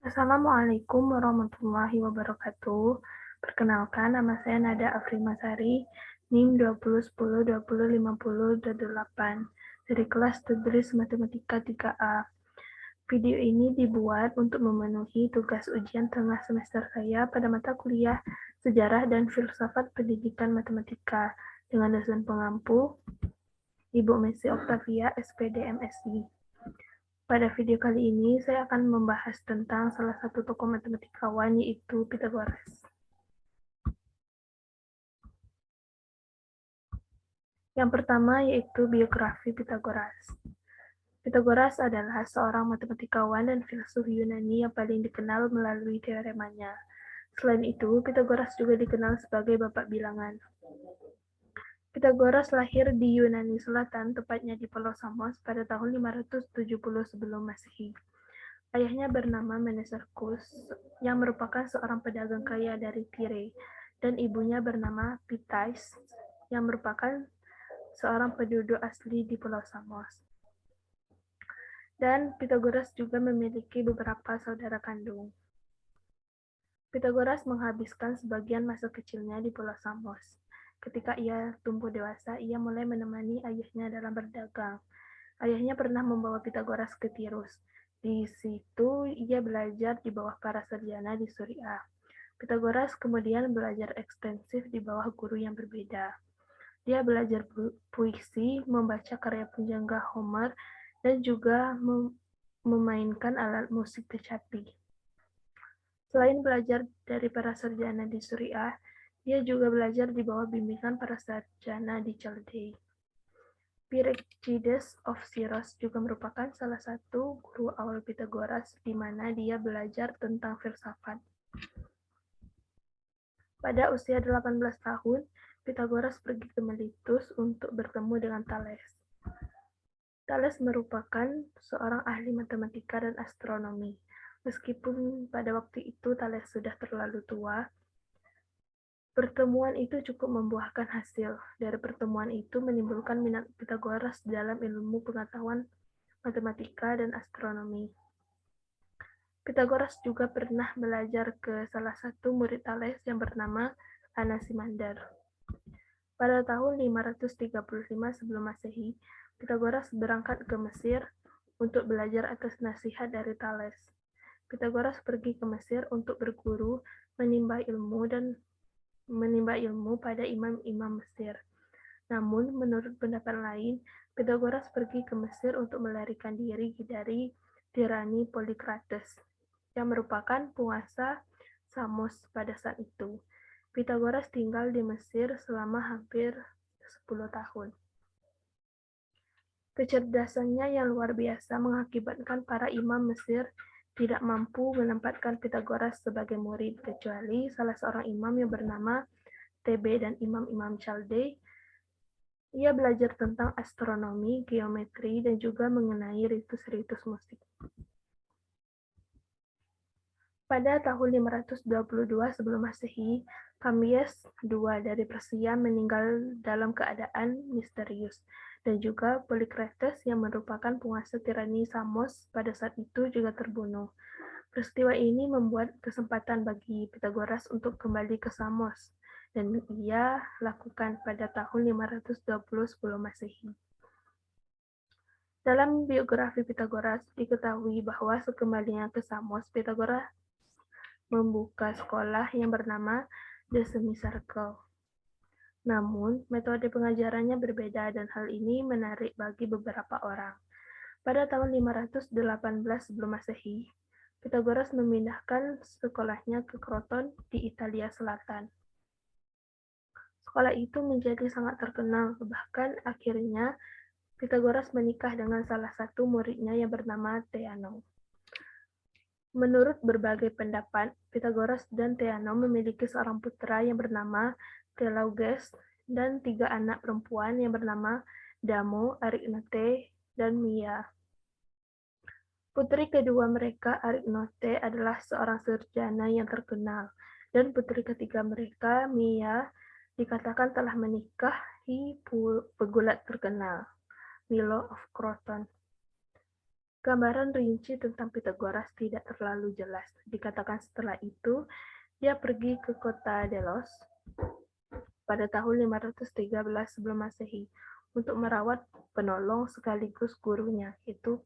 Assalamualaikum warahmatullahi wabarakatuh. Perkenalkan, nama saya Nada Afrimasari, NIM 2010205028 dari kelas Tadris Matematika 3A. Video ini dibuat untuk memenuhi tugas ujian tengah semester saya pada mata kuliah Sejarah dan Filsafat Pendidikan Matematika dengan dosen pengampu Ibu Messi Octavia, SPD MSI. Pada video kali ini, saya akan membahas tentang salah satu tokoh matematikawan, yaitu Pythagoras. Yang pertama yaitu biografi Pythagoras. Pythagoras adalah seorang matematikawan dan filsuf Yunani yang paling dikenal melalui teoremanya. Selain itu, Pythagoras juga dikenal sebagai bapak bilangan. Pythagoras lahir di Yunani Selatan, tepatnya di Pulau Samos pada tahun 570 sebelum Masehi. Ayahnya bernama Menesarchus, yang merupakan seorang pedagang kaya dari Tyre, dan ibunya bernama Pythais, yang merupakan seorang penduduk asli di Pulau Samos. Dan Pythagoras juga memiliki beberapa saudara kandung. Pythagoras menghabiskan sebagian masa kecilnya di Pulau Samos. Ketika ia tumbuh dewasa, ia mulai menemani ayahnya dalam berdagang. Ayahnya pernah membawa Pythagoras ke Tirus. Di situ ia belajar di bawah para sarjana di Suriah. Pythagoras kemudian belajar ekstensif di bawah guru yang berbeda. Dia belajar puisi, membaca karya penjangga Homer, dan juga memainkan alat musik kecapi. Selain belajar dari para sarjana di Suriah, dia juga belajar di bawah bimbingan para sarjana di Chaldea. Pyrrhichides of Syros juga merupakan salah satu guru awal Pythagoras, di mana dia belajar tentang filsafat. Pada usia 18 tahun, Pythagoras pergi ke Miletus untuk bertemu dengan Thales. Thales merupakan seorang ahli matematika dan astronomi. Meskipun pada waktu itu Thales sudah terlalu tua, pertemuan itu cukup membuahkan hasil. Dari pertemuan itu menimbulkan minat Pythagoras dalam ilmu pengetahuan matematika dan astronomi. Pythagoras juga pernah belajar ke salah satu murid Thales yang bernama Anaximander. Pada tahun 535 sebelum Masehi, Pythagoras berangkat ke Mesir untuk belajar atas nasihat dari Thales. Pythagoras pergi ke Mesir untuk berguru, menimba ilmu pada imam-imam Mesir. Namun, menurut pendapat lain, Pythagoras pergi ke Mesir untuk melarikan diri dari tirani Polikrates, yang merupakan penguasa Samos pada saat itu. Pythagoras tinggal di Mesir selama hampir 10 tahun. Kecerdasannya yang luar biasa mengakibatkan para imam Mesir tidak mampu menempatkan Pythagoras sebagai murid, kecuali salah seorang imam yang bernama Thebe dan imam-imam Chaldea. Ia belajar tentang astronomi, geometri, dan juga mengenai ritus-ritus musik. Pada tahun 522 sebelum Masehi, Kambias II dari Persia meninggal dalam keadaan misterius, dan juga Polikrates yang merupakan penguasa tirani Samos pada saat itu juga terbunuh. Peristiwa ini membuat kesempatan bagi Pythagoras untuk kembali ke Samos, dan ia lakukan pada tahun 520 sebelum Masehi. Dalam biografi Pythagoras, diketahui bahwa sekembalinya ke Samos, Pythagoras membuka sekolah yang bernama The Semicircle. Namun, metode pengajarannya berbeda dan hal ini menarik bagi beberapa orang. Pada tahun 518 sebelum Masehi, Pythagoras memindahkan sekolahnya ke Kroton di Italia Selatan. Sekolah itu menjadi sangat terkenal, bahkan akhirnya Pythagoras menikah dengan salah satu muridnya yang bernama Theano. Menurut berbagai pendapat, Pythagoras dan Theano memiliki seorang putra yang bernama Telauges dan 3 anak perempuan yang bernama Damo, Arignote, dan Mia. Putri kedua mereka, Arignote, adalah seorang sarjana yang terkenal, dan putri ketiga mereka, Mia, dikatakan telah menikahi pegulat terkenal, Milo of Croton. Gambaran rinci tentang Pythagoras tidak terlalu jelas. Dikatakan setelah itu, dia pergi ke kota Delos pada tahun 513 sebelum Masehi untuk merawat penolong sekaligus gurunya, yaitu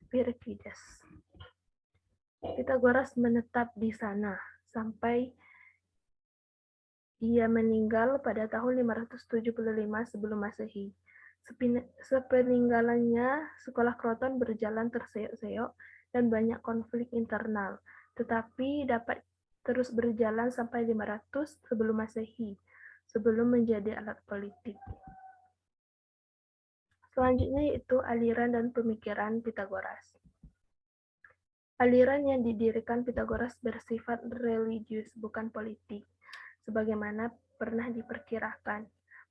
Pyrrhides. Pythagoras menetap di sana sampai ia meninggal pada tahun 575 sebelum Masehi. Sepeninggalannya, sekolah Kroton berjalan terseok-seok dan banyak konflik internal, tetapi dapat terus berjalan sampai 500 sebelum Masehi, sebelum menjadi alat politik. Selanjutnya yaitu aliran dan pemikiran Pythagoras. Aliran yang didirikan Pythagoras bersifat religius, bukan politik, sebagaimana pernah diperkirakan.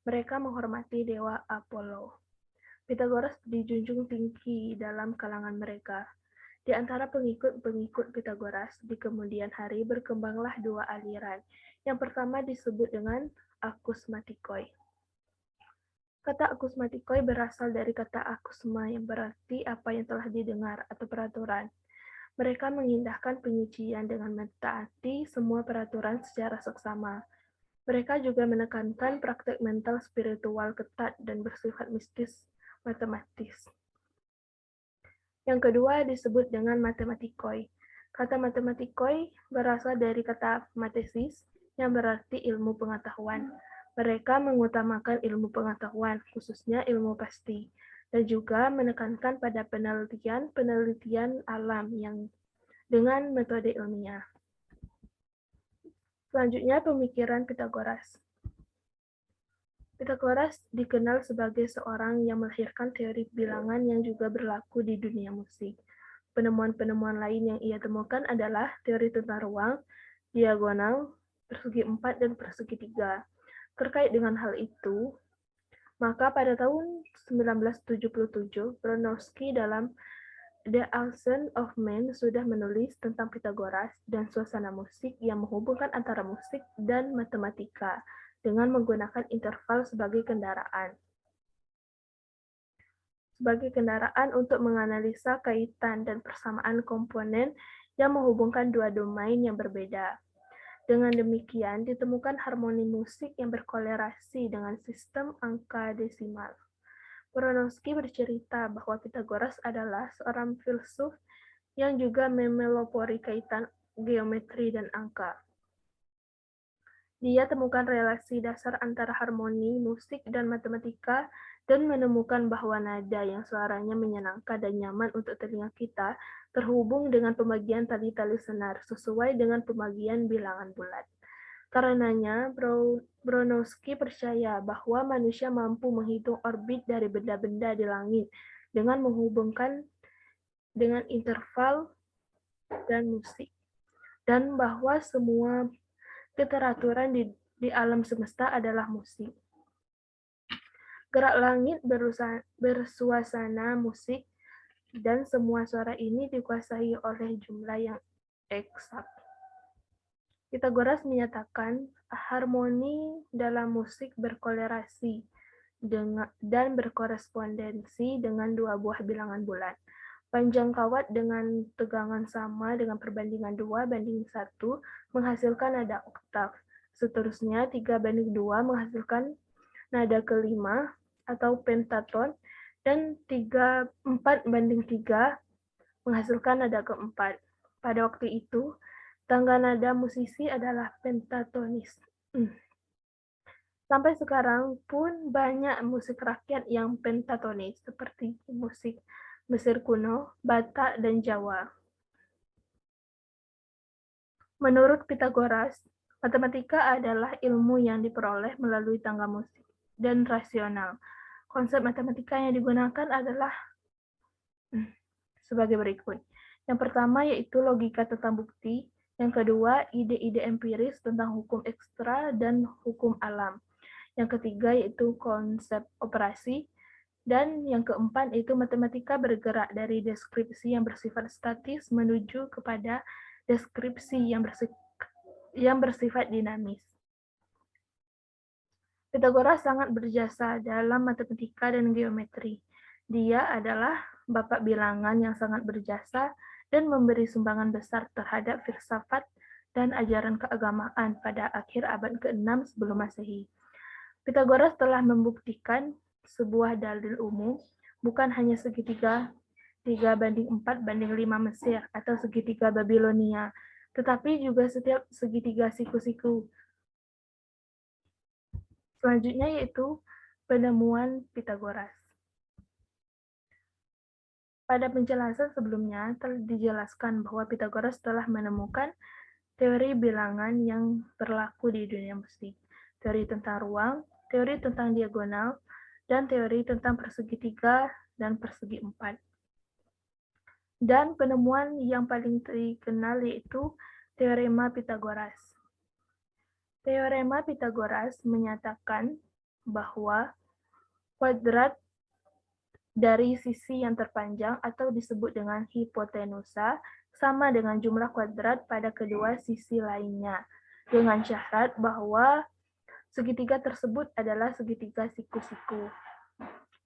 Mereka menghormati dewa Apollo. Pythagoras dijunjung tinggi dalam kalangan mereka. Di antara pengikut-pengikut Pythagoras, di kemudian hari berkembanglah dua aliran. Yang pertama disebut dengan akusmatikoi. Kata akusmatikoi berasal dari kata akusma yang berarti apa yang telah didengar atau peraturan. Mereka mengindahkan penyucian dengan mentaati semua peraturan secara seksama. Mereka juga menekankan praktek mental spiritual ketat dan bersifat mistis matematis. Yang kedua disebut dengan matematikoi. Kata matematikoi berasal dari kata matesis yang berarti ilmu pengetahuan. Mereka mengutamakan ilmu pengetahuan, khususnya ilmu pasti, dan juga menekankan pada penelitian alam yang dengan metode ilmiah. Selanjutnya, pemikiran Pythagoras. Pythagoras dikenal sebagai seorang yang melahirkan teori bilangan yang juga berlaku di dunia musik. Penemuan-penemuan lain yang ia temukan adalah teori tentang ruang, diagonal, persegi 4, dan persegi 3. Terkait dengan hal itu, maka pada tahun 1977, Bronowski dalam The Ascent of Man sudah menulis tentang Pythagoras dan suasana musik yang menghubungkan antara musik dan matematika dengan menggunakan interval sebagai kendaraan untuk menganalisa kaitan dan persamaan komponen yang menghubungkan dua domain yang berbeda. Dengan demikian, ditemukan harmoni musik yang berkolerasi dengan sistem angka desimal. Bronowski bercerita bahwa Pythagoras adalah seorang filsuf yang juga memelopori kaitan geometri dan angka. Dia temukan relasi dasar antara harmoni, musik, dan matematika, dan menemukan bahwa nada yang suaranya menyenangkan dan nyaman untuk telinga kita terhubung dengan pembagian tali-tali senar sesuai dengan pembagian bilangan bulat. Karenanya, Bronowski percaya bahwa manusia mampu menghitung orbit dari benda-benda di langit dengan menghubungkan dengan interval dan musik, dan bahwa semua keteraturan di alam semesta adalah musik. Gerak langit bersuasana musik, dan semua suara ini dikuasai oleh jumlah yang eksak. Pythagoras menyatakan harmoni dalam musik berkolerasi dan berkorespondensi dengan dua buah bilangan bulat. Panjang kawat dengan tegangan sama dengan perbandingan 2:1 menghasilkan nada oktav. Seterusnya 3:2 menghasilkan nada kelima atau pentaton, dan 4:3 menghasilkan nada keempat. Pada waktu itu, tangga nada musisi adalah pentatonis. Sampai sekarang pun banyak musik rakyat yang pentatonis, seperti musik Mesir kuno, Batak, dan Jawa. Menurut Pythagoras, matematika adalah ilmu yang diperoleh melalui tangga musik dan rasional. Konsep matematika yang digunakan adalah sebagai berikut. Yang pertama yaitu logika tentang bukti, yang kedua ide-ide empiris tentang hukum ekstra dan hukum alam. Yang ketiga yaitu konsep operasi, dan yang keempat itu matematika bergerak dari deskripsi yang bersifat statis menuju kepada deskripsi yang bersifat dinamis. Pythagoras sangat berjasa dalam matematika dan geometri. Dia adalah bapak bilangan yang sangat berjasa dan memberi sumbangan besar terhadap filsafat dan ajaran keagamaan pada akhir abad ke-6 sebelum Masehi. Pythagoras telah membuktikan sebuah dalil umum, bukan hanya segitiga 3:4:5 Mesir atau segitiga Babilonia, tetapi juga setiap segitiga siku-siku. Selanjutnya yaitu penemuan Pythagoras. Pada penjelasan sebelumnya telah dijelaskan bahwa Pythagoras telah menemukan teori bilangan yang berlaku di dunia musik, teori tentang ruang, teori tentang diagonal, dan teori tentang persegi tiga dan persegi empat. Dan penemuan yang paling dikenal yaitu teorema Pythagoras. Teorema Pythagoras menyatakan bahwa kuadrat dari sisi yang terpanjang atau disebut dengan hipotenusa sama dengan jumlah kuadrat pada kedua sisi lainnya, dengan syarat bahwa segitiga tersebut adalah segitiga siku-siku.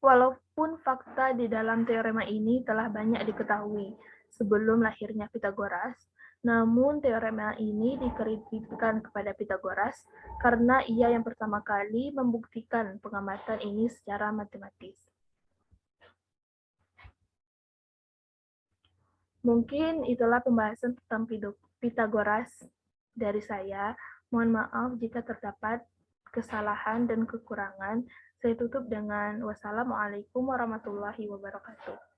Walaupun fakta di dalam teorema ini telah banyak diketahui sebelum lahirnya Pythagoras, namun teorema ini dikreditkan kepada Pythagoras karena ia yang pertama kali membuktikan pengamatan ini secara matematis. Mungkin itulah pembahasan tentang Pythagoras dari saya. Mohon maaf jika terdapat kesalahan dan kekurangan. Saya tutup dengan wassalamualaikum warahmatullahi wabarakatuh.